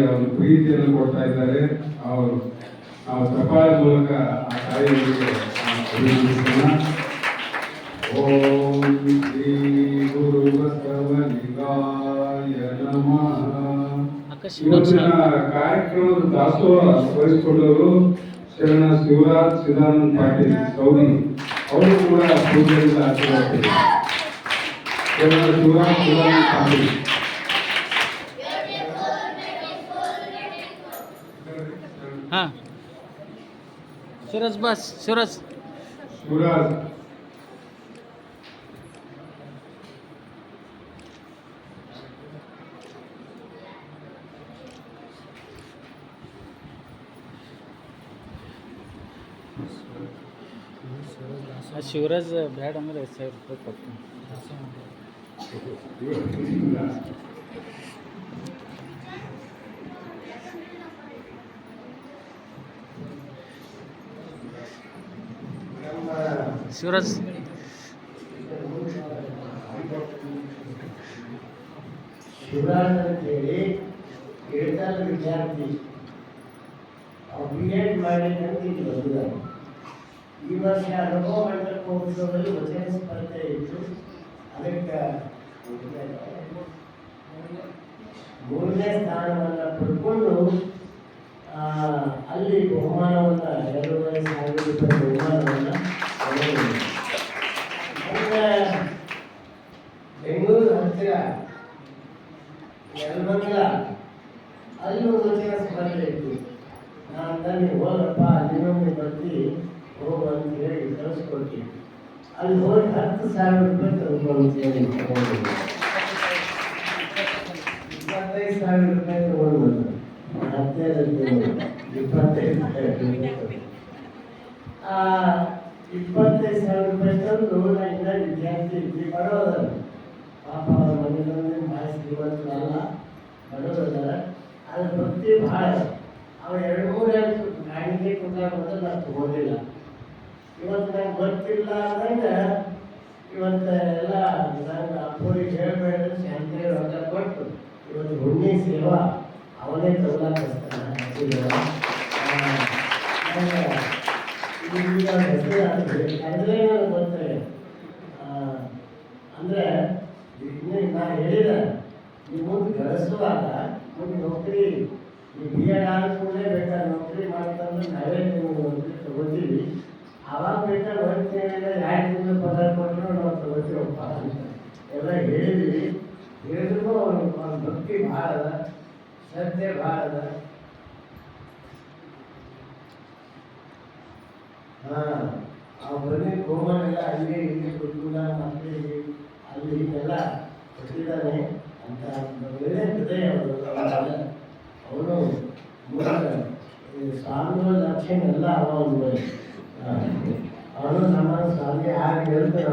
ಒಂದು ಪ್ರೀತಿಯನ್ನು ಕೊಡ್ತಾ ಇದ್ದಾರೆ. ಅವರು ನಾವು ಚಪ್ಪಾಳೆ ಮೂಲಕ ಆ ತಾಯಿಯವರಿಗೆ ಅಭಿನಂದಿಸೋಣ. ಓಂ ಶ್ರೀ ಗುರು ಬಸವಲಿಂಗಾಯ ನಮಃ. ಇವತ್ತಿನ ಕಾರ್ಯಕ್ರಮದ ದಾಸೋಹ ವಹಿಸಿಕೊಂಡವರು ಶರಣ ಶಿವರಾಜ್ ಚಿದಾನಂದ ಪಾಟೀಲ್ ಸೌದಿ ಅವರು ಕೂಡ ಪೂಜೆಯಿಂದ ಆಶೀರ್ವಾದ. ಶರಣ ಶಿವರಾಜ್ ಚಿದಾನಂದ ಪಾಟೀಲ್ हाँ सूरज बस सूरज ಶಿವರಾಜ್ ಬ್ಯಾಡ ಅಂದ್ರೆ 1000 ರೂಪಾಯಿ ಕೊಡ್ತೀನಿ. ಶಿವರಾಜ್ ಶಿವರಾಜ್ ಅಂತೇಳಿ ಹೇಳ್ತಾರ ವಿದ್ಯಾರ್ಥಿ BEd ಮಾಡಿದಂತ ಇಲ್ಲಿ ಬಂದಿದ್ದಾರೆ. ಈ ವರ್ಷ ಅನುಭವ ಮಂಡಲ ಮಹೋತ್ಸವದಲ್ಲಿ ವಚನ ಸ್ಪರ್ಧೆ ಇತ್ತು. ಅದಕ್ಕೆ 3ನೇ ಸ್ಥಾನವನ್ನು ಪಡ್ಕೊಂಡು ಅಲ್ಲಿ ಬಹುಮಾನವನ್ನು 2,500 ರೂಪಾಯಿ ಬಹುಮಾನವನ್ನು ಬೆಂಗಳೂರು ಹತ್ತಿರ ಯಲಮಂಗಲ ಅಲ್ಲಿ ಒಂದು ವಚನ ಸ್ಪರ್ಧೆ ಇತ್ತು. ನಾನು ನೀವು ಹೋಗಪ್ಪ ಅಲ್ಲಿನೊಮ್ಮೆ ಬರ್ತಿ ಹೋಗು ಅಂತ ಹೇಳಿ ಕಳಿಸ್ಕೊಡ್ತೀನಿ. ಅಲ್ಲಿ ಹೋಗಿ 10,000 ರೂಪಾಯಿ ತಗೊಂಡು 25,000 ರೂಪಾಯಿ ತಗೊಂಡು 25,000 ರೂಪಾಯಿ ತಂದು ನಾನಿಂದ ವಿದ್ಯಾರ್ಥಿ ಇದ್ವಿ ಬರೋದಲ್ಲ. ಪಾಪ ಅವ್ರ ಮನೆಯಲ್ಲಿ ಭಾಳ ಶ್ರೀಮಂತರಲ್ಲ, ಬರೋದಲ್ಲ. ಅದ್ರ ಭಕ್ತಿ ಭಾಳ. ಅವ್ರು 2-3 ಗಾಡಿಗೆ ಕೊಟ್ಟಾಗ ಮೊದಲು ನಾನು ತಗೊಂಡಿಲ್ಲ. ಇವತ್ತು ನಂಗೆ ಗೊತ್ತಿಲ್ಲ ಅಂದಂಗೆ ಇವತ್ತು ಎಲ್ಲ ನಾನು ಅಪ್ಪೋರಿಗೆ ಹೇಳಬೇಡ ಶಾಂತಿ ರೊಕ್ಕ ಕೊಟ್ಟು ಇವತ್ತು ಹುಣ್ಣಿ ಸೇವಾ ಅವನೇ ತಗೊಳಕ್ಕಿಸ್ತಾನೆ. ಅಂದರೆ ಗೊತ್ತಾಗ ಅಂದರೆ ನಾನು ಹೇಳಿದೆ, ನೀವು ಮುಂದೆ ಗಳಿಸುವಾಗ ಮುಂದೆ ನೌಕರಿ ನೀವು BEd ಆದ್ಮೇಲೆ ಬೇಕಾದ್ರೆ ನೌಕರಿ ಮಾಡ್ತಂದ್ರೆ ನಾವೇ ನೀವು ನೌಕರಿ ತಗೋತೀವಿ. ಆವಾಗ ಬೇಕಾದ್ರೆ ಹೋಗ್ತೇವೆ, 2 ತಿಂಗಳು ಪಗಾರ ಕೊಟ್ಟರು ನಾವು ತಗೋತೀವಪ್ಪ ಅಂತ ಎಲ್ಲ ಹೇಳಿದ್ವಿ. ಹೇಳಿದ್ರು ಅವ್ನ ಭಕ್ತಿ ಭಾಳ ಅದ, ಶ್ರದ್ಧೆ ಭಾಳ ಅದ. ಅವ್ರು ಬಂದಿದ್ದ ಬಹುಮಾನೆಲ್ಲ ಅಲ್ಲಿ ಇಲ್ಲಿ ಕುಟುಂಬ ಮಕ್ಕಳಿಗೆ ಅಲ್ಲಿ ಇದೆಲ್ಲ ಕೊಟ್ಟಿದ್ದಾನೆ ಅಂತ ಒಳ್ಳೆ ಹೃದಯ ಅವನು ಸ್ವಾಮಿಗಳ ಲಕ್ಷಣ ಎಲ್ಲ ಅವನು ನಮ್ಮ ಸ್ವಾಮಿ ಹಾಗೆ ಹೇಳ್ತಾರೆ.